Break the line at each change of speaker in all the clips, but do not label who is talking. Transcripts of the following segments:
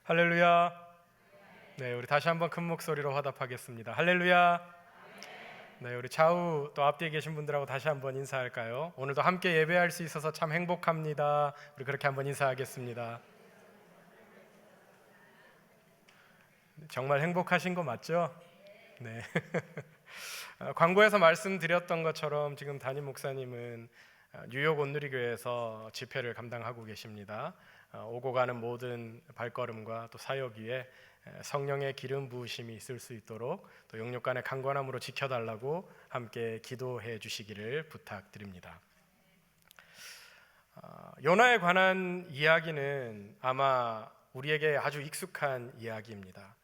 할렐루야. 네, 우리 다시 한번 큰 목소리로 화답하겠습니다. 할렐루야. 네, 우리 좌우 또 앞뒤에 계신 분들하고 다시 한번 인사할까요? 오늘도 함께 예배할 수 있어서 참 행복합니다. 우리 그렇게 한번 인사하겠습니다. 정말 행복하신 거 맞죠? 네. 광고에서 말씀드렸던 것처럼 지금 담임 목사님은 뉴욕 온누리교회에서 집회를 감당하고 계십니다. 오고 가는 모든 발걸음과 또 사역 위에 성령의 기름 부으심이 있을 수 있도록 또 영육간의 강건함으로 지켜달라고 함께 기도해 주시기를 부탁드립니다. 요나에 관한 이야기는 아마 우리에게 아주 익숙한 이야기입니다.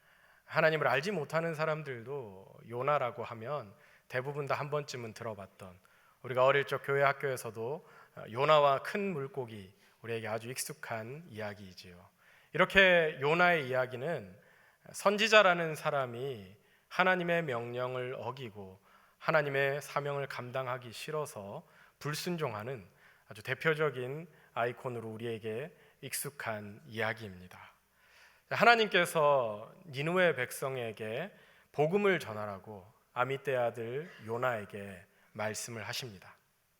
하나님을 알지 못하는 사람들도 요나라고 하면 대부분 다 한 번쯤은 들어봤던, 우리가 어릴 적 교회 학교에서도 요나와 큰 물고기, 우리에게 아주 익숙한 이야기이지요. 이렇게 요나의 이야기는 선지자라는 사람이 하나님의 명령을 어기고 하나님의 사명을 감당하기 싫어서 불순종하는 아주 대표적인 아이콘으로 우리에게 익숙한 이야기입니다. 하나님께서 니느웨 백성에게 복음을 전하라고 아미떼 아들 요나에게 말씀을 하십니다.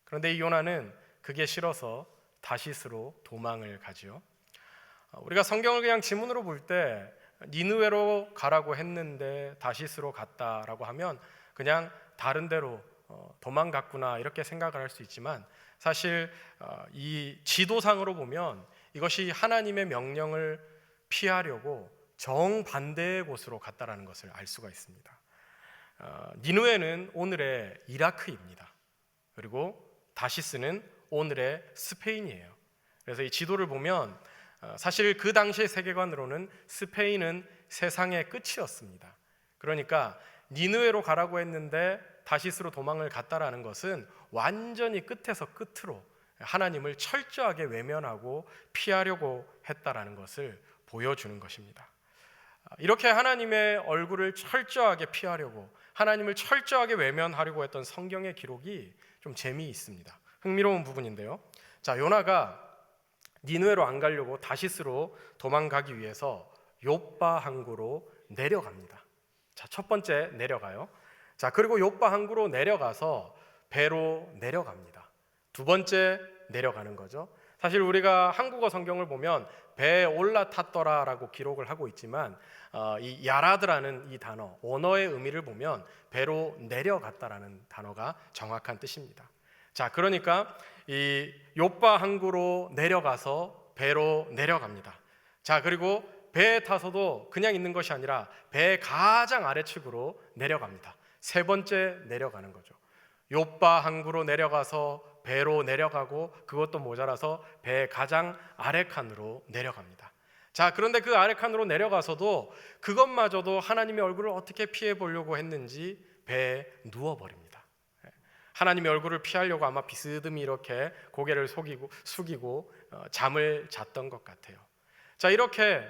그런데 이 요나는 그게 싫어서 다시스로 도망을 가죠. 우리가 성경을 그냥 지문으로 볼 때 니느웨로 가라고 했는데 다시스로 갔다라고 하면 그냥 다른 데로 도망갔구나 이렇게 생각을 할 수 있지만, 사실 이 지도상으로 보면 이것이 하나님의 명령을 피하려고 정반대의 곳으로 갔다라는 것을 알 수가 있습니다. 니느웨는 오늘의 이라크입니다. 그리고 다시스는 오늘의 스페인이에요. 그래서 이 지도를 보면 사실 그 당시의 세계관으로는 스페인은 세상의 끝이었습니다. 그러니까 니느웨로 가라고 했는데 다시스로 도망을 갔다라는 것은 완전히 끝에서 끝으로 하나님을 철저하게 외면하고 피하려고 했다라는 것을 보여주는 것입니다. 이렇게 하나님의 얼굴을 철저하게 피하려고, 하나님을 철저하게 외면하려고 했던 성경의 기록이 좀 재미있습니다. 흥미로운 부분인데요. 자, 요나가 니느웨로 안 가려고 다시스로 도망가기 위해서 욥바 항구로 내려갑니다. 자, 첫 번째 내려가요. 자, 그리고 욥바 항구로 내려가서 배로 내려갑니다. 두 번째 내려가는 거죠. 사실 우리가 한국어 성경을 보면 배에 올라탔더라라고 기록을 하고 있지만 이 야라드라는 이 단어, 언어의 의미를 보면 배로 내려갔다라는 단어가 정확한 뜻입니다. 자, 그러니까 이 욥바 항구로 내려가서 배로 내려갑니다. 자, 그리고 배에 타서도 그냥 있는 것이 아니라 배의 가장 아래측으로 내려갑니다. 세 번째 내려가는 거죠. 욥바 항구로 내려가서 배로 내려가고, 그것도 모자라서 배의 가장 아래 칸으로 내려갑니다. 자, 그런데 그 아래 칸으로 내려가서도 그것마저도 하나님의 얼굴을 어떻게 피해 보려고 했는지 배에 누워버립니다. 하나님의 얼굴을 피하려고 아마 비스듬히 이렇게 고개를 숙이고 잠을 잤던 것 같아요. 자, 이렇게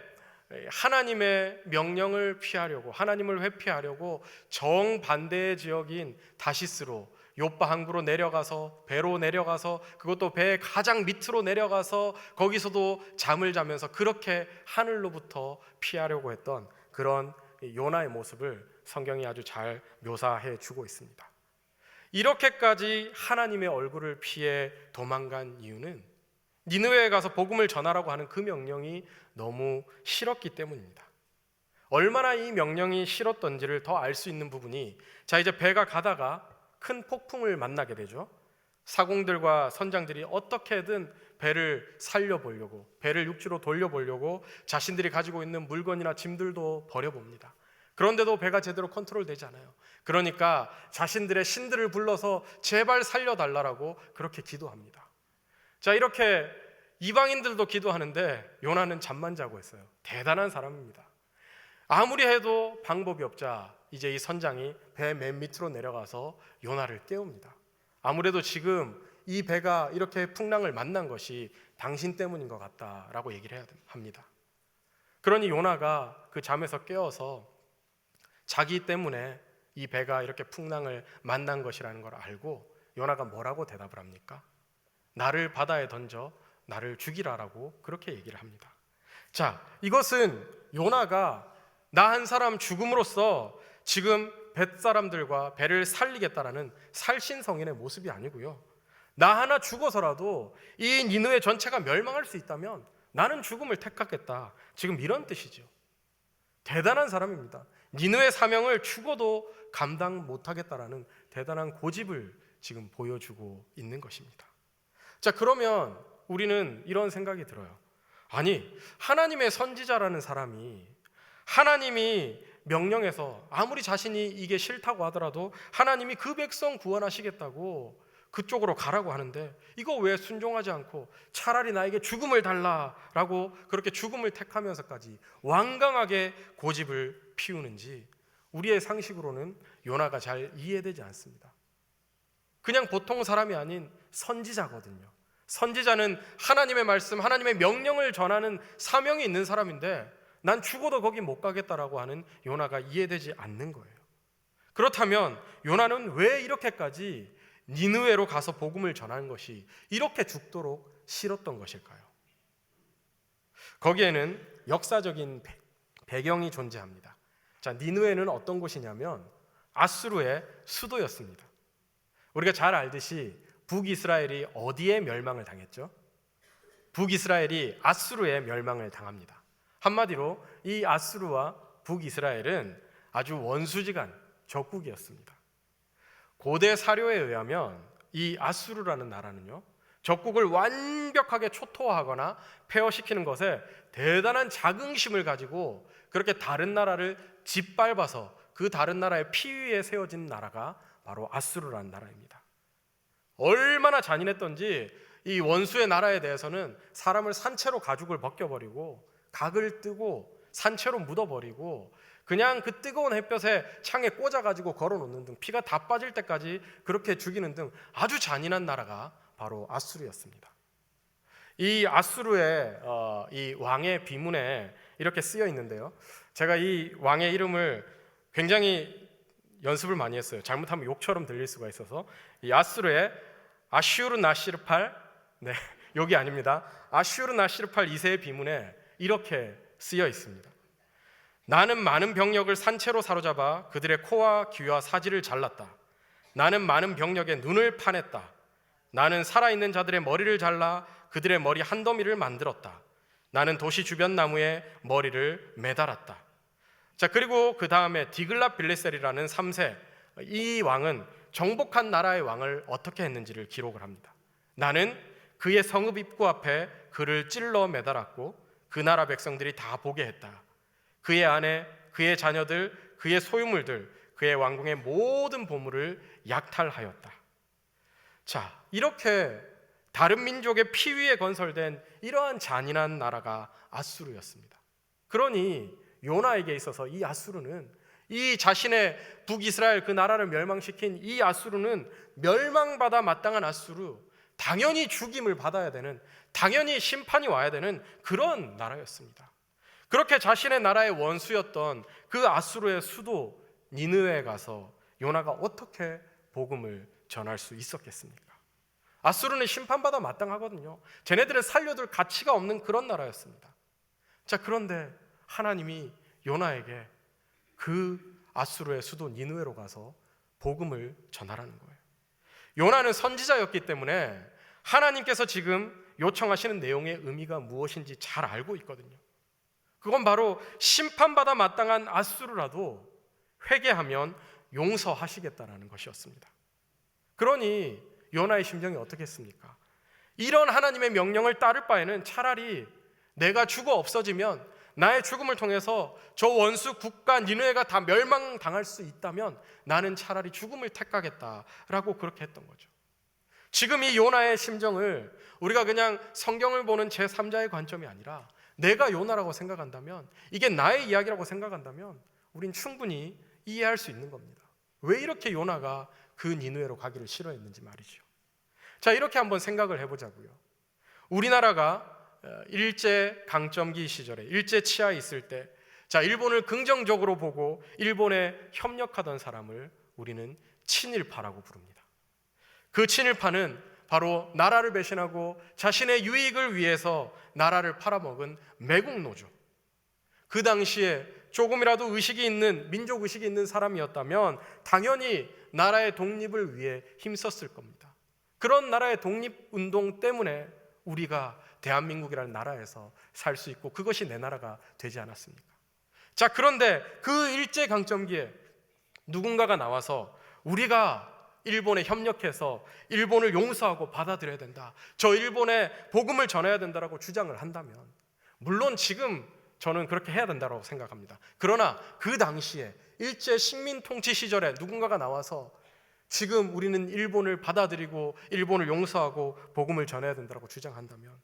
하나님의 명령을 피하려고, 하나님을 회피하려고 정반대의 지역인 다시스로, 욥바 항구로 내려가서 배로 내려가서, 그것도 배의 가장 밑으로 내려가서 거기서도 잠을 자면서 그렇게 하늘로부터 피하려고 했던 그런 요나의 모습을 성경이 아주 잘 묘사해 주고 있습니다. 이렇게까지 하나님의 얼굴을 피해 도망간 이유는 니느웨에 가서 복음을 전하라고 하는 그 명령이 너무 싫었기 때문입니다. 얼마나 이 명령이 싫었던지를 더 알 수 있는 부분이, 자, 이제 배가 가다가 큰 폭풍을 만나게 되죠. 사공들과 선장들이 어떻게든 배를 살려보려고, 배를 육지로 돌려보려고 자신들이 가지고 있는 물건이나 짐들도 버려봅니다. 그런데도 배가 제대로 컨트롤되지 않아요. 그러니까 자신들의 신들을 불러서 제발 살려달라고 그렇게 기도합니다. 자, 이렇게 이방인들도 기도하는데 요나는 잠만 자고 있어요. 대단한 사람입니다. 아무리 해도 방법이 없자 이제 이 선장이 배 맨 밑으로 내려가서 요나를 깨웁니다. 아무래도 지금 이 배가 이렇게 풍랑을 만난 것이 당신 때문인 것 같다라고 얘기를 해야 합니다. 그러니 요나가 그 잠에서 깨어서 자기 때문에 이 배가 이렇게 풍랑을 만난 것이라는 걸 알고 요나가 뭐라고 대답을 합니까? 나를 바다에 던져 나를 죽이라라고 그렇게 얘기를 합니다. 자, 이것은 요나가 나 한 사람 죽음으로써 지금 벳사람들과 배를 살리겠다라는 살신성인의 모습이 아니고요, 나 하나 죽어서라도 이 니느웨 전체가 멸망할 수 있다면 나는 죽음을 택하겠다, 지금 이런 뜻이죠. 대단한 사람입니다. 니느웨 사명을 죽어도 감당 못하겠다라는 대단한 고집을 지금 보여주고 있는 것입니다. 자, 그러면 우리는 이런 생각이 들어요. 아니, 하나님의 선지자라는 사람이 하나님이 명령해서 아무리 자신이 이게 싫다고 하더라도 하나님이 그 백성 구원하시겠다고 그쪽으로 가라고 하는데 이거 왜 순종하지 않고 차라리 나에게 죽음을 달라라고 그렇게 죽음을 택하면서까지 완강하게 고집을 피우는지 우리의 상식으로는 요나가 잘 이해되지 않습니다. 그냥 보통 사람이 아닌 선지자거든요. 선지자는 하나님의 말씀, 하나님의 명령을 전하는 사명이 있는 사람인데 난 죽어도 거기 못 가겠다라고 하는 요나가 이해되지 않는 거예요. 그렇다면 요나는 왜 이렇게까지 니느웨로 가서 복음을 전하는 것이 이렇게 죽도록 싫었던 것일까요? 거기에는 역사적인 배경이 존재합니다. 자, 니느웨는 어떤 곳이냐면 아수르의 수도였습니다. 우리가 잘 알듯이 북이스라엘이 어디에 멸망을 당했죠? 북이스라엘이 아수르의 멸망을 당합니다. 한마디로 이 아수르와 북이스라엘은 아주 원수지간 적국이었습니다. 고대 사료에 의하면 이 아수르라는 나라는요, 적국을 완벽하게 초토화하거나 폐허시키는 것에 대단한 자긍심을 가지고 그렇게 다른 나라를 짓밟아서 그 다른 나라의 피 위에 세워진 나라가 바로 아수르라는 나라입니다. 얼마나 잔인했던지 이 원수의 나라에 대해서는 사람을 산채로 가죽을 벗겨버리고 각을 뜨고 산채로 묻어버리고 그냥 그 뜨거운 햇볕에 창에 꽂아가지고 걸어놓는 등 피가 다 빠질 때까지 그렇게 죽이는 등 아주 잔인한 나라가 바로 아수르였습니다. 이 아수르의 이 왕의 비문에 이렇게 쓰여 있는데요, 제가 이 왕의 이름을 굉장히 연습을 많이 했어요. 잘못하면 욕처럼 들릴 수가 있어서 이 아수르의 아슈르나시르팔, 네, 여기 아닙니다. 아슈르나시르팔 2세의 비문에 이렇게 쓰여 있습니다. 나는 많은 병력을 산채로 사로잡아 그들의 코와 귀와 사지를 잘랐다. 나는 많은 병력의 눈을 파냈다. 나는 살아있는 자들의 머리를 잘라 그들의 머리 한 더미를 만들었다. 나는 도시 주변 나무에 머리를 매달았다. 자, 그리고 그 다음에 디글랏 빌레셀이라는 3세, 이 왕은 정복한 나라의 왕을 어떻게 했는지를 기록을 합니다. 나는 그의 성읍 입구 앞에 그를 찔러 매달았고 그 나라 백성들이 다 보게 했다. 그의 아내, 그의 자녀들, 그의 소유물들, 그의 왕궁의 모든 보물을 약탈하였다. 자, 이렇게 다른 민족의 피 위에 건설된 이러한 잔인한 나라가 아수르였습니다. 그러니 요나에게 있어서 이 아수르는, 이 자신의 북이스라엘 그 나라를 멸망시킨 이 아수르는 멸망받아 마땅한 아수르, 당연히 죽임을 받아야 되는, 당연히 심판이 와야 되는 그런 나라였습니다. 그렇게 자신의 나라의 원수였던 그 아수르의 수도 니느웨에 가서 요나가 어떻게 복음을 전할 수 있었겠습니까? 아수르는 심판받아 마땅하거든요. 쟤네들을 살려둘 가치가 없는 그런 나라였습니다. 자, 그런데 하나님이 요나에게 그 아수르의 수도 니느웨로 가서 복음을 전하라는 거예요. 요나는 선지자였기 때문에 하나님께서 지금 요청하시는 내용의 의미가 무엇인지 잘 알고 있거든요. 그건 바로 심판받아 마땅한 아수르라도 회개하면 용서하시겠다라는 것이었습니다. 그러니 요나의 심정이 어떻겠습니까? 이런 하나님의 명령을 따를 바에는 차라리 내가 죽어 없어지면, 나의 죽음을 통해서 저 원수 국가 니느웨가 다 멸망당할 수 있다면 나는 차라리 죽음을 택하겠다라고 그렇게 했던 거죠. 지금 이 요나의 심정을 우리가 그냥 성경을 보는 제3자의 관점이 아니라 내가 요나라고 생각한다면, 이게 나의 이야기라고 생각한다면 우린 충분히 이해할 수 있는 겁니다. 왜 이렇게 요나가 그 니느웨로 가기를 싫어했는지 말이죠. 자, 이렇게 한번 생각을 해보자고요. 우리나라가 일제 강점기 시절에, 일제 치하에 있을 때, 자, 일본을 긍정적으로 보고 일본에 협력하던 사람을 우리는 친일파라고 부릅니다. 그 친일파는 바로 나라를 배신하고 자신의 유익을 위해서 나라를 팔아먹은 매국노죠. 그 당시에 조금이라도 의식이 있는, 민족 의식이 있는 사람이었다면 당연히 나라의 독립을 위해 힘썼을 겁니다. 그런 나라의 독립운동 때문에 우리가 대한민국이라는 나라에서 살 수 있고 그것이 내 나라가 되지 않았습니까? 자, 그런데 그 일제강점기에 누군가가 나와서 우리가 일본에 협력해서 일본을 용서하고 받아들여야 된다, 저 일본에 복음을 전해야 된다라고 주장을 한다면, 물론 지금 저는 그렇게 해야 된다고 생각합니다. 그러나 그 당시에 일제 식민 통치 시절에 누군가가 나와서 지금 우리는 일본을 받아들이고 일본을 용서하고 복음을 전해야 된다고 주장한다면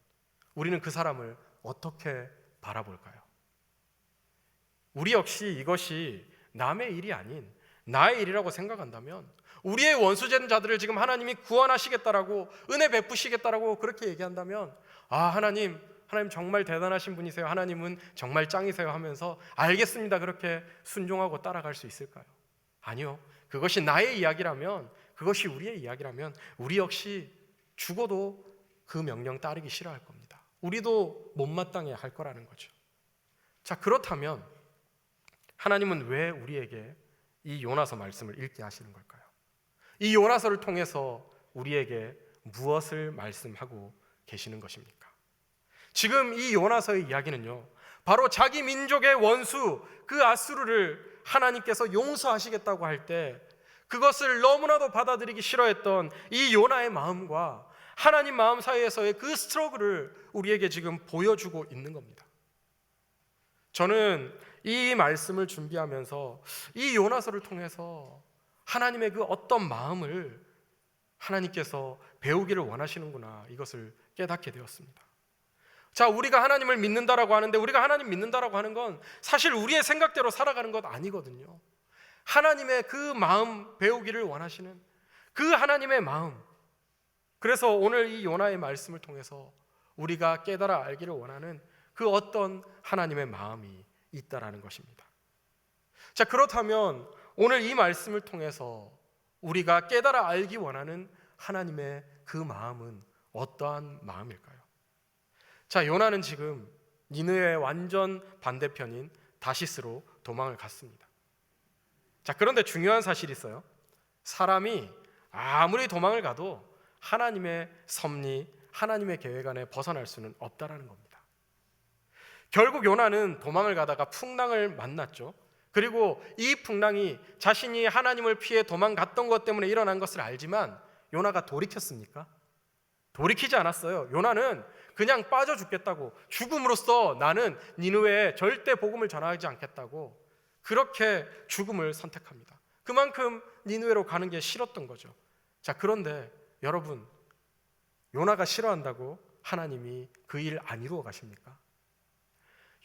우리는 그 사람을 어떻게 바라볼까요? 우리 역시 이것이 남의 일이 아닌 나의 일이라고 생각한다면, 우리의 원수된 자들을 지금 하나님이 구원하시겠다라고, 은혜 베푸시겠다라고 그렇게 얘기한다면, 하나님 정말 대단하신 분이세요, 하나님은 정말 짱이세요 하면서 알겠습니다 그렇게 순종하고 따라갈 수 있을까요? 아니요. 그것이 나의 이야기라면, 그것이 우리의 이야기라면 우리 역시 죽어도 그 명령 따르기 싫어할 겁니다. 우리도 못마땅해 할 거라는 거죠. 자, 그렇다면 하나님은 왜 우리에게 이 요나서 말씀을 읽게 하시는 걸까요? 이 요나서를 통해서 우리에게 무엇을 말씀하고 계시는 것입니까? 지금 이 요나서의 이야기는요, 바로 자기 민족의 원수 그 아수르를 하나님께서 용서하시겠다고 할 때 그것을 너무나도 받아들이기 싫어했던 이 요나의 마음과 하나님 마음 사이에서의 그 스트러글을 우리에게 지금 보여주고 있는 겁니다. 저는 이 말씀을 준비하면서 이 요나서를 통해서 하나님의 그 어떤 마음을 하나님께서 배우기를 원하시는구나, 이것을 깨닫게 되었습니다. 자, 우리가 하나님을 믿는다라고 하는데, 우리가 하나님 믿는다라고 하는 건 사실 우리의 생각대로 살아가는 것 아니거든요. 하나님의 그 마음 배우기를 원하시는 그 하나님의 마음, 그래서 오늘 이 요나의 말씀을 통해서 우리가 깨달아 알기를 원하는 그 어떤 하나님의 마음이 있다라는 것입니다. 자, 그렇다면 오늘 이 말씀을 통해서 우리가 깨달아 알기 원하는 하나님의 그 마음은 어떠한 마음일까요? 자, 요나는 지금 니느웨의 완전 반대편인 다시스로 도망을 갔습니다. 자, 그런데 중요한 사실이 있어요. 사람이 아무리 도망을 가도 하나님의 섭리, 하나님의 계획 안에 벗어날 수는 없다라는 겁니다. 결국 요나는 도망을 가다가 풍랑을 만났죠. 그리고 이 풍랑이 자신이 하나님을 피해 도망갔던 것 때문에 일어난 것을 알지만 요나가 돌이켰습니까? 돌이키지 않았어요. 요나는 그냥 빠져 죽겠다고, 죽음으로써 나는 니느웨에 절대 복음을 전하지 않겠다고 그렇게 죽음을 선택합니다. 그만큼 니느웨로 가는 게 싫었던 거죠. 자, 그런데 여러분, 요나가 싫어한다고 하나님이 그 일 안 이루어 가십니까?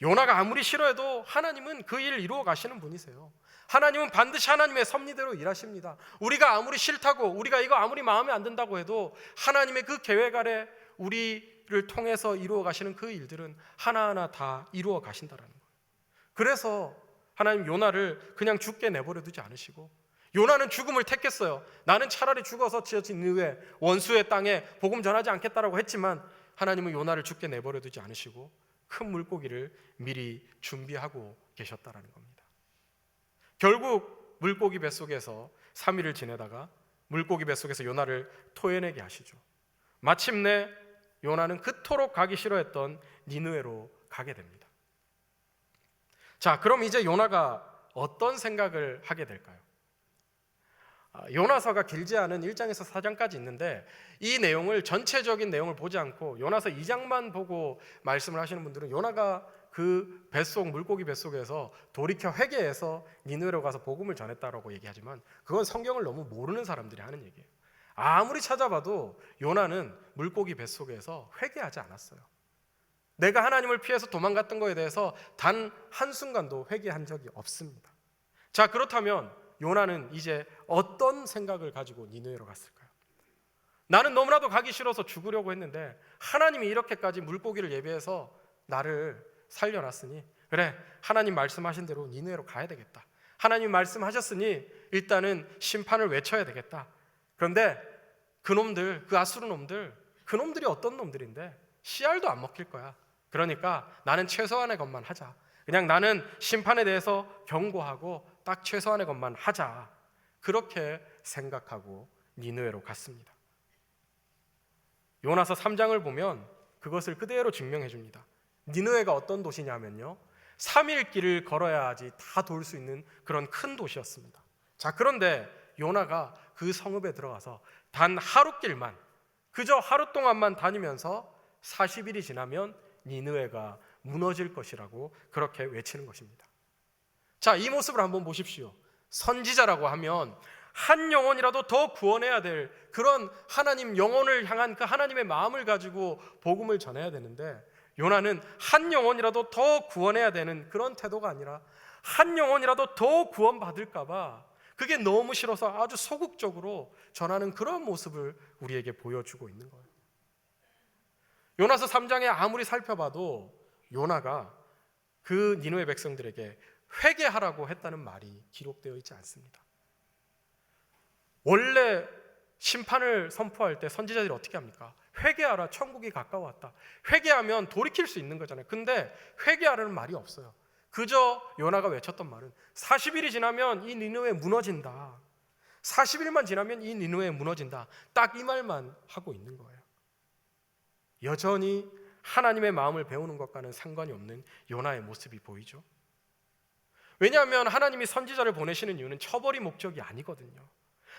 요나가 아무리 싫어해도 하나님은 그 일을 이루어 가시는 분이세요. 하나님은 반드시 하나님의 섭리대로 일하십니다. 우리가 아무리 싫다고, 우리가 이거 아무리 마음에 안 든다고 해도 하나님의 그 계획 아래 우리를 통해서 이루어 가시는 그 일들은 하나하나 다 이루어 가신다라는 거예요. 그래서 하나님 요나를 그냥 죽게 내버려 두지 않으시고, 요나는 죽음을 택했어요. 나는 차라리 죽어서 지어진 니느웨 원수의 땅에 복음 전하지 않겠다라고 했지만 하나님은 요나를 죽게 내버려 두지 않으시고 큰 물고기를 미리 준비하고 계셨다라는 겁니다. 결국 물고기 뱃속에서 3일을 지내다가 물고기 뱃속에서 요나를 토해내게 하시죠. 마침내 요나는 그토록 가기 싫어했던 니느웨로 가게 됩니다. 자, 그럼 이제 요나가 어떤 생각을 하게 될까요? 요나서가 길지 않은 1장에서 4장까지 있는데 이 내용을, 전체적인 내용을 보지 않고 요나서 2장만 보고 말씀을 하시는 분들은 요나가 그 뱃속, 물고기 뱃속에서 돌이켜 회개해서 니느웨로 가서 복음을 전했다라고 얘기하지만 그건 성경을 너무 모르는 사람들이 하는 얘기예요. 아무리 찾아봐도 요나는 물고기 뱃속에서 회개하지 않았어요. 내가 하나님을 피해서 도망갔던 거에 대해서 단 한순간도 회개한 적이 없습니다. 자, 그렇다면 요나는 이제 어떤 생각을 가지고 니느웨로 갔을까요? 나는 너무나도 가기 싫어서 죽으려고 했는데 하나님이 이렇게까지 물고기를 예비해서 나를 살려놨으니 그래, 하나님 말씀하신 대로 니느웨로 가야 되겠다. 하나님 말씀하셨으니 일단은 심판을 외쳐야 되겠다. 그런데 그놈들, 그 아수르 놈들, 그놈들이 어떤 놈들인데 씨알도 안 먹힐 거야. 그러니까 나는 최소한의 것만 하자. 그냥 나는 심판에 대해서 경고하고 딱 최소한의 것만 하자. 그렇게 생각하고 니느웨로 갔습니다. 요나서 3장을 보면 그것을 그대로 증명해 줍니다. 니느웨가 어떤 도시냐면요, 3일 길을 걸어야지 다 돌 수 있는 그런 큰 도시였습니다. 자, 그런데 요나가 그 성읍에 들어가서 단 하루 길만, 그저 하루 동안만 다니면서 40일이 지나면 니느웨가 무너질 것이라고 그렇게 외치는 것입니다. 자, 이 모습을 한번 보십시오. 선지자라고 하면 한 영혼이라도 더 구원해야 될 그런 하나님 영혼을 향한 그 하나님의 마음을 가지고 복음을 전해야 되는데, 요나는 한 영혼이라도 더 구원해야 되는 그런 태도가 아니라 한 영혼이라도 더 구원받을까 봐 그게 너무 싫어서 아주 소극적으로 전하는 그런 모습을 우리에게 보여주고 있는 거예요. 요나서 3장에 아무리 살펴봐도 요나가 그 니느웨 백성들에게 회개하라고 했다는 말이 기록되어 있지 않습니다. 원래 심판을 선포할 때 선지자들이 어떻게 합니까? 회개하라, 천국이 가까웠다. 회개하면 돌이킬 수 있는 거잖아요. 근데 회개하라는 말이 없어요. 그저 요나가 외쳤던 말은 40일이 지나면 이 니느웨 무너진다. 40일만 지나면 이 니느웨 무너진다. 딱 이 말만 하고 있는 거예요. 여전히 하나님의 마음을 배우는 것과는 상관이 없는 요나의 모습이 보이죠. 왜냐하면 하나님이 선지자를 보내시는 이유는 처벌이 목적이 아니거든요.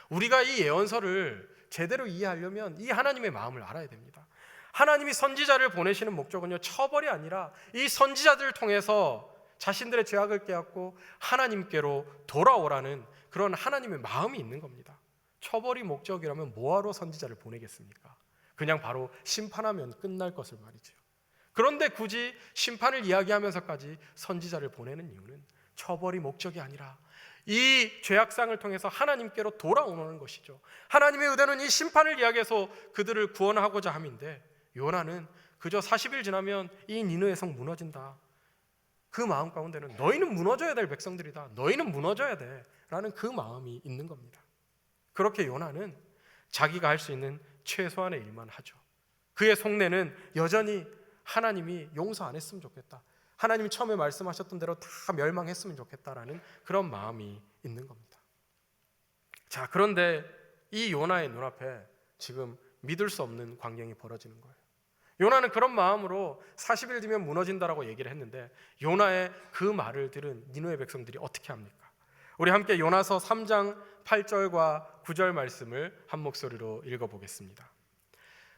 우리가 이 예언서를 제대로 이해하려면 이 하나님의 마음을 알아야 됩니다. 하나님이 선지자를 보내시는 목적은요, 처벌이 아니라 이 선지자들을 통해서 자신들의 죄악을 깨닫고 하나님께로 돌아오라는 그런 하나님의 마음이 있는 겁니다. 처벌이 목적이라면 뭐하러 선지자를 보내겠습니까? 그냥 바로 심판하면 끝날 것을 말이죠. 그런데 굳이 심판을 이야기하면서까지 선지자를 보내는 이유는 처벌이 목적이 아니라 이 죄악상을 통해서 하나님께로 돌아오는 것이죠. 하나님의 의도는 이 심판을 이야기해서 그들을 구원하고자 함인데, 요나는 그저 40일 지나면 이 니느웨 성 무너진다. 그 마음 가운데는 너희는 무너져야 될 백성들이다. 너희는 무너져야 돼. 라는 그 마음이 있는 겁니다. 그렇게 요나는 자기가 할 수 있는 최소한의 일만 하죠. 그의 속내는 여전히 하나님이 용서 안 했으면 좋겠다. 하나님이 처음에 말씀하셨던 대로 다 멸망했으면 좋겠다라는 그런 마음이 있는 겁니다. 자, 그런데 이 요나의 눈앞에 지금 믿을 수 없는 광경이 벌어지는 거예요. 요나는 그런 마음으로 40일 뒤면 무너진다라고 얘기를 했는데, 요나의 그 말을 들은 니느웨 백성들이 어떻게 합니까? 우리 함께 요나서 3장 8절과 9절 말씀을 한 목소리로 읽어보겠습니다.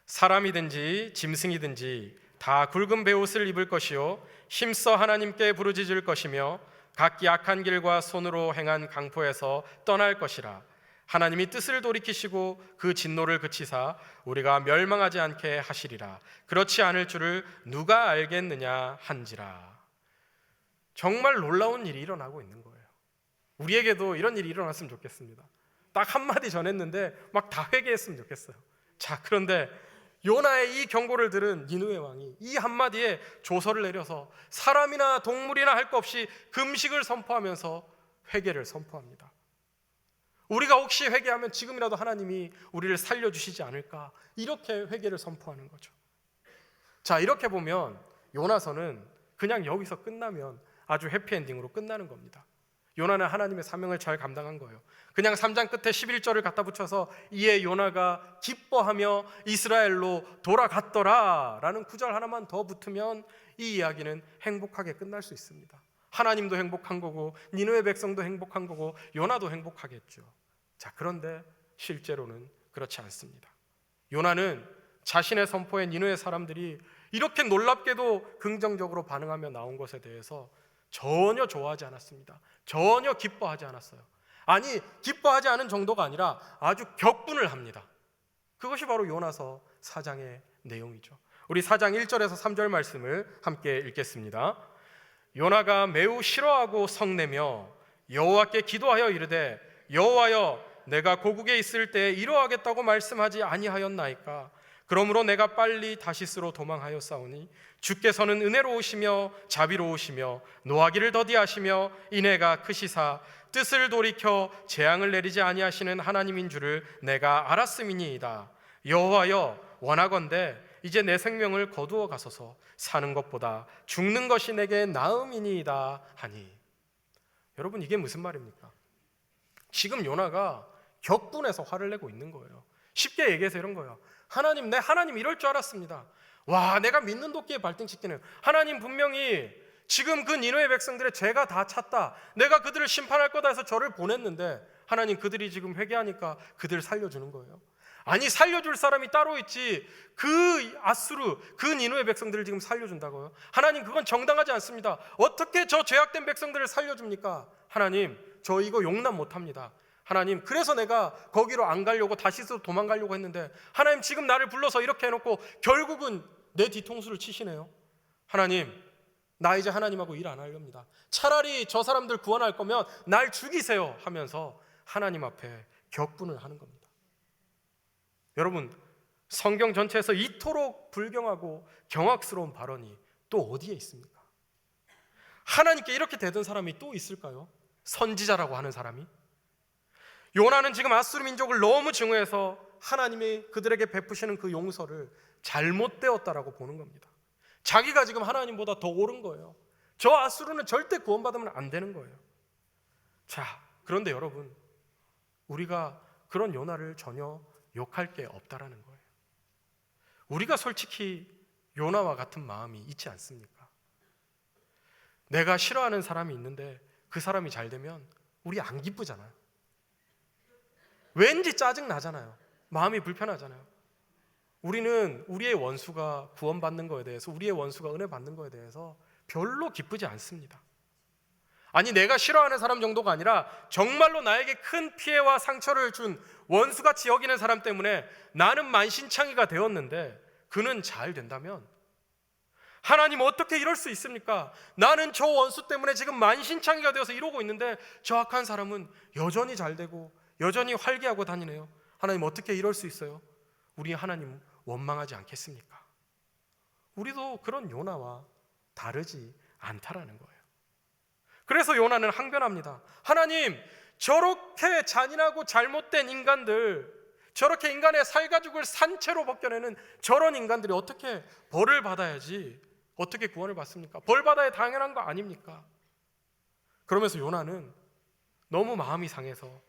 사람이든지 짐승이든지 다 굵은 베옷을 입을 것이요 힘써 하나님께 부르짖을 것이며 각기 악한 길과 손으로 행한 강포에서 떠날 것이라. 하나님이 뜻을 돌이키시고 그 진노를 그치사 우리가 멸망하지 않게 하시리라. 그렇지 않을 줄을 누가 알겠느냐 한지라. 정말 놀라운 일이 일어나고 있는 거예요. 우리에게도 이런 일이 일어났으면 좋겠습니다. 딱 한마디 전했는데 막 다 회개했으면 좋겠어요. 자, 그런데 요나의 이 경고를 들은 니느웨 왕이 이 한마디에 조서를 내려서 사람이나 동물이나 할 것 없이 금식을 선포하면서 회개를 선포합니다. 우리가 혹시 회개하면 지금이라도 하나님이 우리를 살려주시지 않을까, 이렇게 회개를 선포하는 거죠. 자, 이렇게 보면 요나서는 그냥 여기서 끝나면 아주 해피엔딩으로 끝나는 겁니다. 요나는 하나님의 사명을 잘 감당한 거예요. 그냥 3장 끝에 11절을 갖다 붙여서 이에 요나가 기뻐하며 이스라엘로 돌아갔더라 라는 구절 하나만 더 붙으면 이 이야기는 행복하게 끝날 수 있습니다. 하나님도 행복한 거고 니느웨 백성도 행복한 거고 요나도 행복하겠죠. 자, 그런데 실제로는 그렇지 않습니다. 요나는 자신의 선포에 니느웨 사람들이 이렇게 놀랍게도 긍정적으로 반응하며 나온 것에 대해서 전혀 좋아하지 않았습니다. 전혀 기뻐하지 않았어요. 아니, 기뻐하지 않은 정도가 아니라 아주 격분을 합니다. 그것이 바로 요나서 4장의 내용이죠. 우리 4장 1절에서 3절 말씀을 함께 읽겠습니다. 요나가 매우 싫어하고 성내며 여호와께 기도하여 이르되 여호와여, 내가 고국에 있을 때 이러하겠다고 말씀하지 아니하였나이까? 그러므로 내가 빨리 다시스로 도망하였사오니 주께서는 은혜로우시며 자비로우시며 노하기를 더디하시며 인애가 크시사 뜻을 돌이켜 재앙을 내리지 아니하시는 하나님인 줄을 내가 알았음이니이다. 여호와여 원하건대 이제 내 생명을 거두어 가소서. 사는 것보다 죽는 것이 내게 나음이니이다 하니. 여러분, 이게 무슨 말입니까? 지금 요나가 격분해서 화를 내고 있는 거예요. 쉽게 얘기해서 이런 거예요. 하나님, 내 하나님 이럴 줄 알았습니다. 와, 내가 믿는 도끼에 발등찍기는 하나님 분명히 지금 그 니느웨 백성들의 죄가 다 찼다. 내가 그들을 심판할 거다 해서 저를 보냈는데 하나님, 그들이 지금 회개하니까 그들을 살려주는 거예요. 아니, 살려줄 사람이 따로 있지. 그 아수르, 그 니느웨 백성들을 지금 살려준다고요? 하나님, 그건 정당하지 않습니다. 어떻게 저 죄악된 백성들을 살려줍니까? 하나님, 저 이거 용납 못합니다. 하나님, 그래서 내가 거기로 안 가려고 다시스 도망가려고 했는데 하나님, 지금 나를 불러서 이렇게 해놓고 결국은 내 뒤통수를 치시네요. 하나님, 나 이제 하나님하고 일 안 하렵니다. 차라리 저 사람들 구원할 거면 날 죽이세요 하면서 하나님 앞에 격분을 하는 겁니다. 여러분, 성경 전체에서 이토록 불경하고 경악스러운 발언이 또 어디에 있습니까? 하나님께 이렇게 대든 사람이 또 있을까요? 선지자라고 하는 사람이? 요나는 지금 아수르 민족을 너무 증오해서 하나님이 그들에게 베푸시는 그 용서를 잘못되었다라고 보는 겁니다. 자기가 지금 하나님보다 더 옳은 거예요. 저 아수르는 절대 구원받으면 안 되는 거예요. 자, 그런데 여러분, 우리가 그런 요나를 전혀 욕할 게 없다라는 거예요. 우리가 솔직히 요나와 같은 마음이 있지 않습니까? 내가 싫어하는 사람이 있는데 그 사람이 잘 되면 우리 안 기쁘잖아요. 왠지 짜증 나잖아요. 마음이 불편하잖아요. 우리는 우리의 원수가 구원받는 거에 대해서, 우리의 원수가 은혜 받는 거에 대해서 별로 기쁘지 않습니다. 아니, 내가 싫어하는 사람 정도가 아니라 정말로 나에게 큰 피해와 상처를 준 원수같이 여기는 사람 때문에 나는 만신창이가 되었는데 그는 잘 된다면, 하나님 어떻게 이럴 수 있습니까? 나는 저 원수 때문에 지금 만신창이가 되어서 이러고 있는데 저 악한 사람은 여전히 잘 되고 여전히 활기하고 다니네요. 하나님 어떻게 이럴 수 있어요? 우리 하나님 원망하지 않겠습니까? 우리도 그런 요나와 다르지 않다라는 거예요. 그래서 요나는 항변합니다. 하나님, 저렇게 잔인하고 잘못된 인간들, 저렇게 인간의 살가죽을 산채로 벗겨내는 저런 인간들이 어떻게 벌을 받아야지 어떻게 구원을 받습니까? 벌 받아야 당연한 거 아닙니까? 그러면서 요나는 너무 마음이 상해서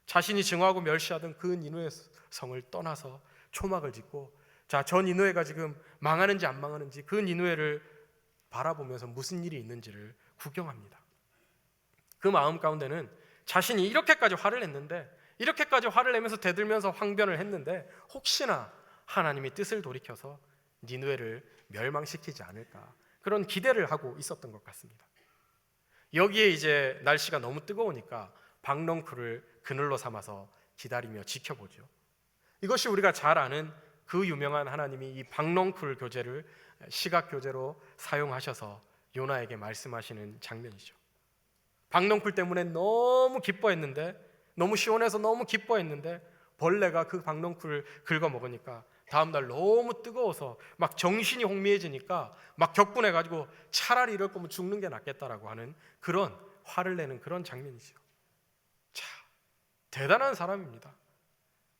자신이 증오하고 멸시하던 그 니느웨 성을 떠나서 초막을 짓고, 자, 저 니느웨가 지금 망하는지 안 망하는지 그 니느웨를 바라보면서 무슨 일이 있는지를 구경합니다. 그 마음 가운데는 자신이 이렇게까지 화를 냈는데, 이렇게까지 화를 내면서 대들면서 항변을 했는데 혹시나 하나님이 뜻을 돌이켜서 니느웨를 멸망시키지 않을까, 그런 기대를 하고 있었던 것 같습니다. 여기에 이제 날씨가 너무 뜨거우니까 박넝쿨을 그늘로 삼아서 기다리며 지켜보죠. 이것이 우리가 잘 아는 그 유명한 하나님이 이 박넝쿨 교제를 시각 교제로 사용하셔서 요나에게 말씀하시는 장면이죠. 박넝쿨 때문에 너무 기뻐했는데, 너무 시원해서 너무 기뻐했는데 벌레가 그 박넝쿨을 긁어 먹으니까 다음날 너무 뜨거워서 막 정신이 혼미해지니까 막 격분해가지고 차라리 이럴 거면 죽는 게 낫겠다라고 하는 그런 화를 내는 그런 장면이죠. 자, 대단한 사람입니다.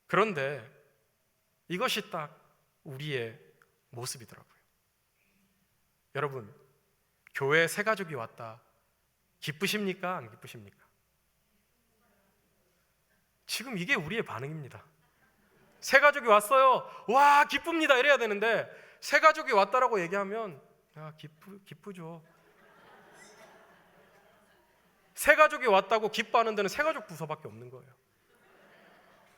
그런데 이것이 딱 우리의 모습이더라고요. 여러분, 교회에 새 가족이 왔다, 기쁘십니까? 안 기쁘십니까? 지금 이게 우리의 반응입니다. 새 가족이 왔어요. 와, 기쁩니다. 이래야 되는데 새 가족이 왔다라고 얘기하면 야, 기쁘죠. 새 가족이 왔다고 기뻐하는 데는 새 가족 부서밖에 없는 거예요.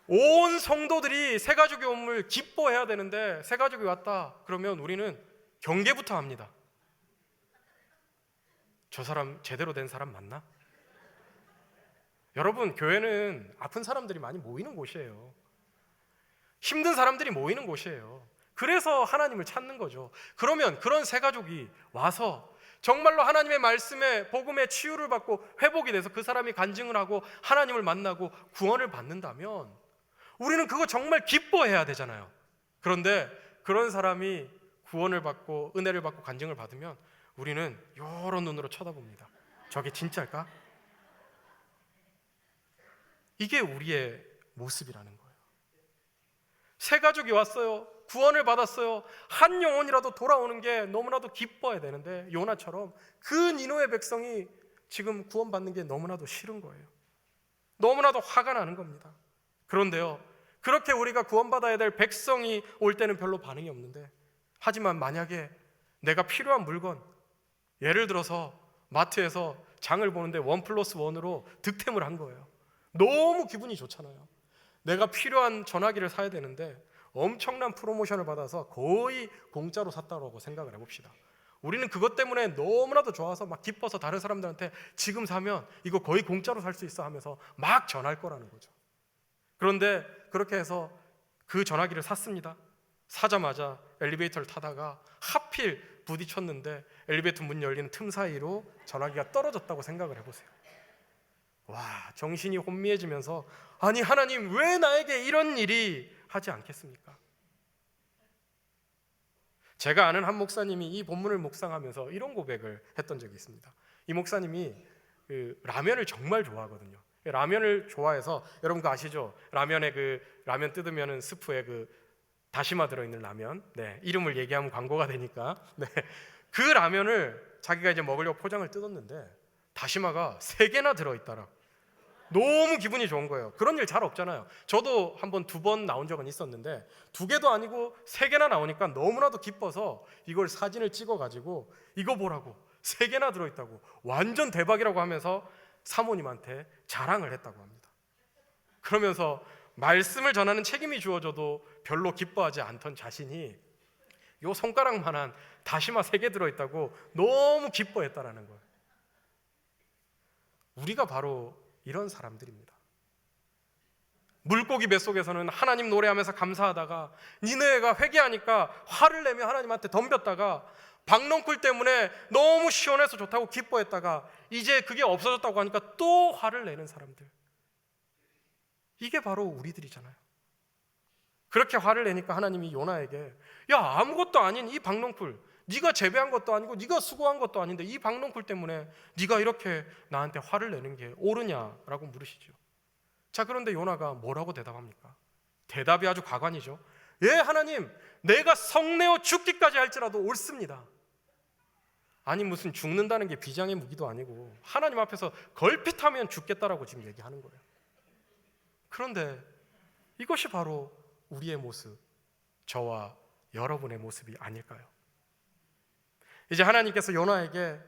온 성도들이 새 가족이 옴을 기뻐해야 되는데 새 가족이 왔다 그러면 우리는 경계부터 합니다. 저 사람 제대로 된 사람 맞나? 여러분, 교회는 아픈 사람들이 많이 모이는 곳이에요. 힘든 사람들이 모이는 곳이에요. 그래서 하나님을 찾는 거죠. 그러면 그런 새 가족이 와서 정말로 하나님의 말씀에, 복음에 치유를 받고 회복이 돼서 그 사람이 간증을 하고 하나님을 만나고 구원을 받는다면 우리는 그거 정말 기뻐해야 되잖아요. 그런데 그런 사람이 구원을 받고 은혜를 받고 간증을 받으면 우리는 여러 눈으로 쳐다봅니다. 저게 진짜일까? 이게 우리의 모습이라는 거예요. 새 가족이 왔어요. 구원을 받았어요. 한 영혼이라도 돌아오는 게 너무나도 기뻐야 되는데 요나처럼 그 니느웨 백성이 지금 구원받는 게 너무나도 싫은 거예요. 너무나도 화가 나는 겁니다. 그런데요, 그렇게 우리가 구원받아야 될 백성이 올 때는 별로 반응이 없는데, 하지만 만약에 내가 필요한 물건, 예를 들어서 마트에서 장을 보는데 1+1으로 득템을 한 거예요. 너무 기분이 좋잖아요. 내가 필요한 전화기를 사야 되는데 엄청난 프로모션을 받아서 거의 공짜로 샀다고 생각을 해봅시다. 우리는 그것 때문에 너무나도 좋아서 막 기뻐서 다른 사람들한테 지금 사면 이거 거의 공짜로 살 수 있어 하면서 막 전할 거라는 거죠. 그런데 그렇게 해서 그 전화기를 샀습니다. 사자마자 엘리베이터를 타다가 하필 부딪혔는데 엘리베이터 문 열리는 틈 사이로 전화기가 떨어졌다고 생각을 해보세요. 와, 정신이 혼미해지면서 아니 하나님 왜 나에게 이런 일이 하지 않겠습니까? 제가 아는 한 목사님이 이 본문을 묵상하면서 이런 고백을 했던 적이 있습니다. 이 목사님이 라면을 정말 좋아하거든요. 라면을 좋아해서 여러분 그거 아시죠? 라면에 라면 뜯으면은 스프에 다시마 들어있는 라면. 네, 이름을 얘기하면 광고가 되니까. 네, 그 라면을 자기가 이제 먹으려고 포장을 뜯었는데 다시마가 3개나 들어있더라. 너무 기분이 좋은 거예요. 그런 일 잘 없잖아요. 저도 한번 2번 나온 적은 있었는데 2개도 아니고 3개나 나오니까 너무나도 기뻐서 이걸 사진을 찍어가지고 이거 보라고 3개나 들어있다고 완전 대박이라고 하면서 사모님한테 자랑을 했다고 합니다. 그러면서 말씀을 전하는 책임이 주어져도 별로 기뻐하지 않던 자신이 요 손가락만한 다시마 3개 들어있다고 너무 기뻐했다라는 거예요. 우리가 바로 이런 사람들입니다. 물고기 뱃속에서는 하나님 노래하면서 감사하다가 니느웨가 회개하니까 화를 내며 하나님한테 덤볐다가 박넝쿨 때문에 너무 시원해서 좋다고 기뻐했다가 이제 그게 없어졌다고 하니까 또 화를 내는 사람들. 이게 바로 우리들이잖아요. 그렇게 화를 내니까 하나님이 요나에게 야, 아무것도 아닌 이 박넝쿨, 네가 재배한 것도 아니고 네가 수고한 것도 아닌데 이 박넝쿨 때문에 네가 이렇게 나한테 화를 내는 게 옳으냐라고 물으시죠. 자, 그런데 요나가 뭐라고 대답합니까? 대답이 아주 가관이죠. 예, 하나님, 내가 성내어 죽기까지 할지라도 옳습니다. 아니 무슨 죽는다는 게 비장의 무기도 아니고 하나님 앞에서 걸핏하면 죽겠다라고 지금 얘기하는 거예요. 그런데 이것이 바로 우리의 모습, 저와 여러분의 모습이 아닐까요? 이제 하나님께서 요나에게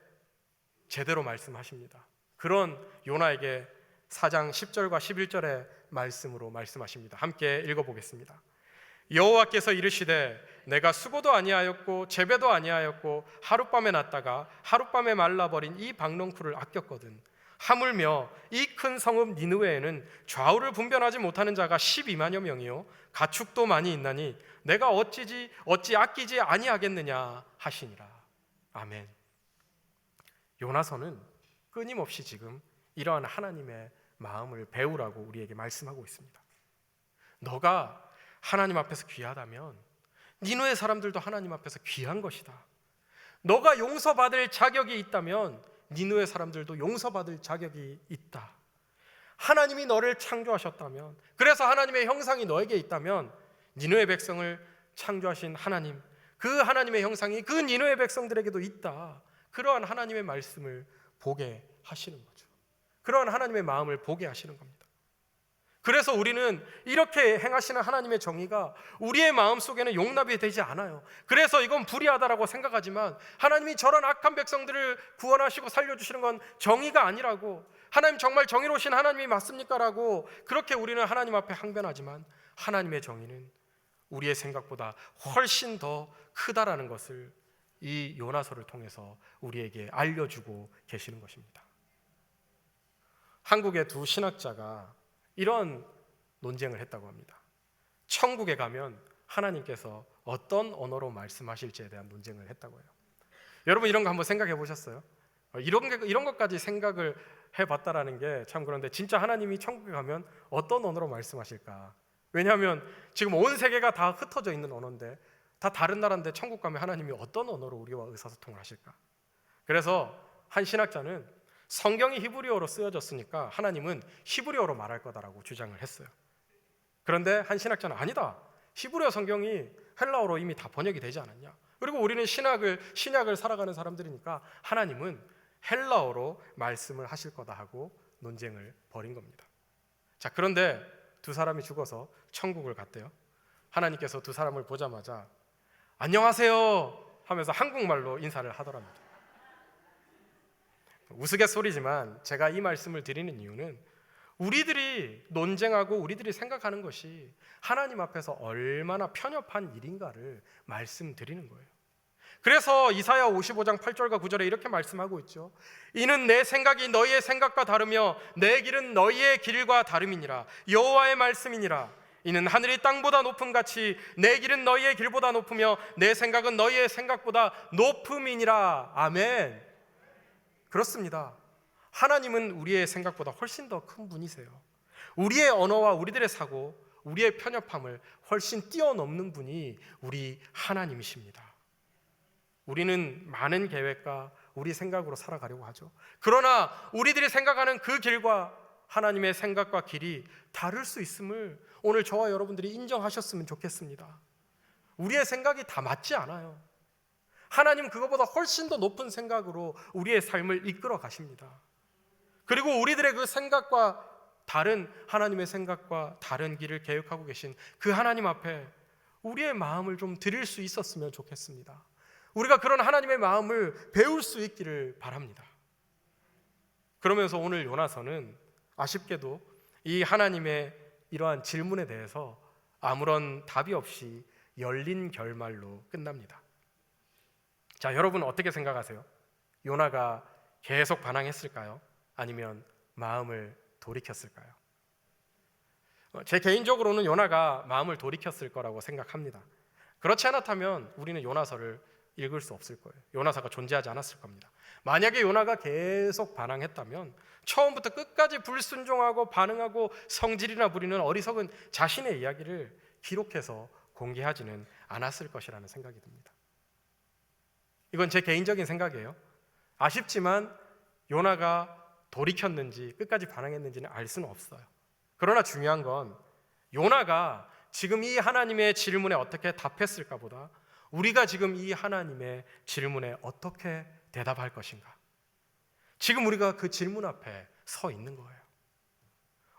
제대로 말씀하십니다. 그런 요나에게 4장 10절과 11절의 말씀으로 말씀하십니다. 함께 읽어보겠습니다. 여호와께서 이르시되 내가 수고도 아니하였고 재배도 아니하였고 하룻밤에 났다가 하룻밤에 말라버린 이 박넝쿨을 아꼈거든. 하물며 이 큰 성읍 니느웨에는 좌우를 분별하지 못하는 자가 12만여 명이요 가축도 많이 있나니 내가 어찌 아끼지 아니하겠느냐 하시니라. 아멘. 요나서는 끊임없이 지금 이러한 하나님의 마음을 배우라고 우리에게 말씀하고 있습니다. 너가 하나님 앞에서 귀하다면 니느웨 사람들도 하나님 앞에서 귀한 것이다. 너가 용서받을 자격이 있다면 니느웨 사람들도 용서받을 자격이 있다. 하나님이 너를 창조하셨다면, 그래서 하나님의 형상이 너에게 있다면 니느웨 백성을 창조하신 하나님, 그 하나님의 형상이 그 니느웨 백성들에게도 있다. 그러한 하나님의 말씀을 보게 하시는 거죠. 그러한 하나님의 마음을 보게 하시는 겁니다. 그래서 우리는 이렇게 행하시는 하나님의 정의가 우리의 마음속에는 용납이 되지 않아요. 그래서 이건 불의하다라고 생각하지만 하나님이 저런 악한 백성들을 구원하시고 살려주시는 건 정의가 아니라고, 하나님 정말 정의로우신 하나님이 맞습니까? 라고 그렇게 우리는 하나님 앞에 항변하지만 하나님의 정의는 우리의 생각보다 훨씬 더 크다라는 것을 이 요나서를 통해서 우리에게 알려주고 계시는 것입니다. 한국의 두 신학자가 이런 논쟁을 했다고 합니다. 천국에 가면 하나님께서 어떤 언어로 말씀하실지에 대한 논쟁을 했다고 해요. 여러분 이런 거 한번 생각해 보셨어요? 이런 것까지 생각을 해봤다라는 게 참, 그런데 진짜 하나님이 천국에 가면 어떤 언어로 말씀하실까? 왜냐하면 지금 온 세계가 다 흩어져 있는 언어인데 다 다른 나라인데 천국 가면 하나님이 어떤 언어로 우리와 의사소통을 하실까? 그래서 한 신학자는 성경이 히브리어로 쓰여졌으니까 하나님은 히브리어로 말할 거다라고 주장을 했어요. 그런데 한 신학자는 아니다, 히브리어 성경이 헬라어로 이미 다 번역이 되지 않았냐? 그리고 우리는 신약을 살아가는 사람들이니까 하나님은 헬라어로 말씀을 하실 거다 하고 논쟁을 벌인 겁니다. 자, 그런데 두 사람이 죽어서 천국을 갔대요. 하나님께서 두 사람을 보자마자 안녕하세요 하면서 한국말로 인사를 하더랍니다. 우스갯소리지만 제가 이 말씀을 드리는 이유는 우리들이 논쟁하고 우리들이 생각하는 것이 하나님 앞에서 얼마나 편협한 일인가를 말씀드리는 거예요. 그래서 이사야 55장 8절과 9절에 이렇게 말씀하고 있죠. 이는 내 생각이 너희의 생각과 다르며 내 길은 너희의 길과 다름이니라. 여호와의 말씀이니라. 이는 하늘이 땅보다 높음 같이 내 길은 너희의 길보다 높으며 내 생각은 너희의 생각보다 높음이니라. 아멘. 그렇습니다. 하나님은 우리의 생각보다 훨씬 더 큰 분이세요. 우리의 언어와 우리들의 사고, 우리의 편협함을 훨씬 뛰어넘는 분이 우리 하나님이십니다. 우리는 많은 계획과 우리 생각으로 살아가려고 하죠. 그러나 우리들이 생각하는 그 길과 하나님의 생각과 길이 다를 수 있음을 오늘 저와 여러분들이 인정하셨으면 좋겠습니다. 우리의 생각이 다 맞지 않아요. 하나님 그것보다 훨씬 더 높은 생각으로 우리의 삶을 이끌어 가십니다. 그리고 우리들의 그 생각과 다른 하나님의 생각과 다른 길을 계획하고 계신 그 하나님 앞에 우리의 마음을 좀 드릴 수 있었으면 좋겠습니다. 우리가 그런 하나님의 마음을 배울 수 있기를 바랍니다. 그러면서 오늘 요나서는 아쉽게도 이 하나님의 이러한 질문에 대해서 아무런 답이 없이 열린 결말로 끝납니다. 자, 여러분 어떻게 생각하세요? 요나가 계속 반항했을까요? 아니면 마음을 돌이켰을까요? 제 개인적으로는 요나가 마음을 돌이켰을 거라고 생각합니다. 그렇지 않았다면 우리는 요나서를 읽을 수 없을 거예요. 요나서가 존재하지 않았을 겁니다. 만약에 요나가 계속 반항했다면 처음부터 끝까지 불순종하고 반응하고 성질이나 부리는 어리석은 자신의 이야기를 기록해서 공개하지는 않았을 것이라는 생각이 듭니다. 이건 제 개인적인 생각이에요. 아쉽지만 요나가 돌이켰는지 끝까지 반항했는지는 알 수는 없어요. 그러나 중요한 건 요나가 지금 이 하나님의 질문에 어떻게 답했을까 보다 우리가 지금 이 하나님의 질문에 어떻게 대답할 것인가, 지금 우리가 그 질문 앞에 서 있는 거예요.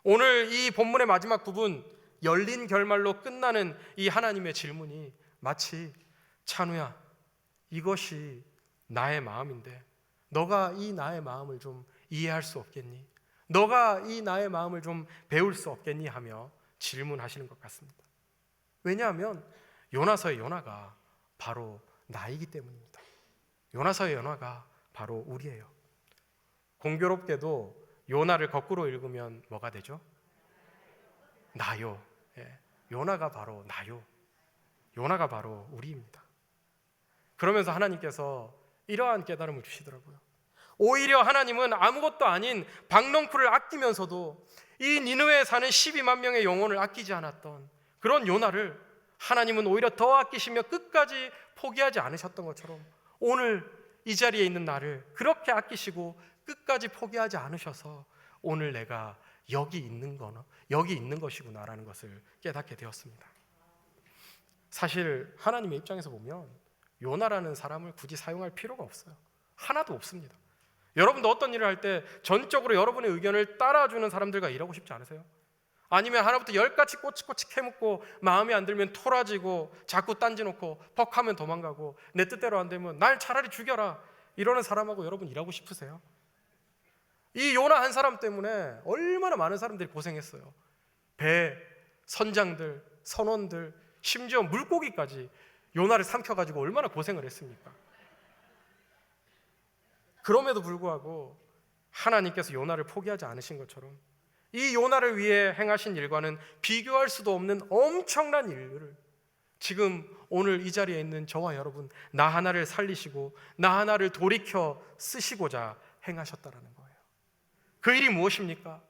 오늘 이 본문의 마지막 부분, 열린 결말로 끝나는 이 하나님의 질문이 마치 찬우야, 이것이 나의 마음인데 너가 이 나의 마음을 좀 이해할 수 없겠니? 너가 이 나의 마음을 좀 배울 수 없겠니? 하며 질문하시는 것 같습니다. 왜냐하면 요나서의 요나가 바로 나이기 때문입니다. 요나서의 요나가 바로 우리예요. 공교롭게도 요나를 거꾸로 읽으면 뭐가 되죠? 나요. 예. 요나가 바로 나요. 요나가 바로 우리입니다. 그러면서 하나님께서 이러한 깨달음을 주시더라고요. 오히려 하나님은 아무것도 아닌 박넝쿨을 아끼면서도 이 니느웨에 사는 12만 명의 영혼을 아끼지 않았던 그런 요나를 하나님은 오히려 더 아끼시며 끝까지 포기하지 않으셨던 것처럼 오늘 이 자리에 있는 나를 그렇게 아끼시고 끝까지 포기하지 않으셔서 오늘 내가 여기 있는 것이구나라는 것을 깨닫게 되었습니다. 사실 하나님의 입장에서 보면 요나라는 사람을 굳이 사용할 필요가 없어요. 하나도 없습니다. 여러분도 어떤 일을 할 때 전적으로 여러분의 의견을 따라주는 사람들과 일하고 싶지 않으세요? 아니면 하나부터 열까지 꼬치꼬치 캐묻고 마음에 안 들면 토라지고 자꾸 딴지놓고 퍽하면 도망가고 내 뜻대로 안 되면 날 차라리 죽여라 이러는 사람하고 여러분 일하고 싶으세요? 이 요나 한 사람 때문에 얼마나 많은 사람들이 고생했어요. 배, 선장들, 선원들, 심지어 물고기까지 요나를 삼켜가지고 얼마나 고생을 했습니까? 그럼에도 불구하고 하나님께서 요나를 포기하지 않으신 것처럼 이 요나를 위해 행하신 일과는 비교할 수도 없는 엄청난 일을 지금 오늘 이 자리에 있는 저와 여러분, 나 하나를 살리시고 나 하나를 돌이켜 쓰시고자 행하셨다라는 거예요. 그 일이 무엇입니까?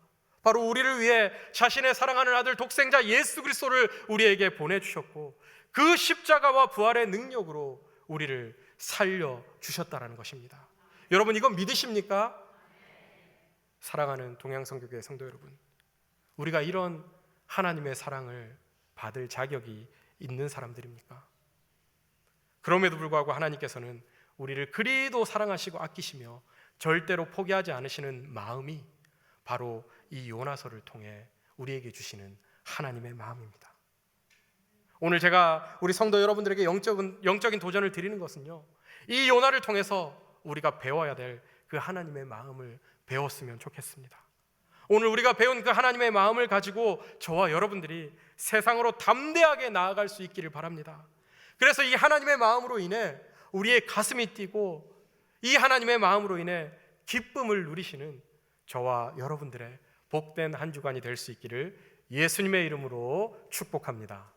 바로 우리를 위해 자신의 사랑하는 아들 독생자 예수 그리스도를 우리에게 보내주셨고 그 십자가와 부활의 능력으로 우리를 살려주셨다라는 것입니다. 여러분, 이건 믿으십니까? 사랑하는 동양성교회 성도 여러분, 우리가 이런 하나님의 사랑을 받을 자격이 있는 사람들입니까? 그럼에도 불구하고 하나님께서는 우리를 그리도 사랑하시고 아끼시며 절대로 포기하지 않으시는 마음이 바로 이 요나서를 통해 우리에게 주시는 하나님의 마음입니다. 오늘 제가 우리 성도 여러분들에게 영적인 도전을 드리는 것은요, 이 요나를 통해서 우리가 배워야 될 그 하나님의 마음을 배웠으면 좋겠습니다. 오늘 우리가 배운 그 하나님의 마음을 가지고 저와 여러분들이 세상으로 담대하게 나아갈 수 있기를 바랍니다. 그래서 이 하나님의 마음으로 인해 우리의 가슴이 뛰고 이 하나님의 마음으로 인해 기쁨을 누리시는 저와 여러분들의 복된 한 주간이 될 수 있기를 예수님의 이름으로 축복합니다.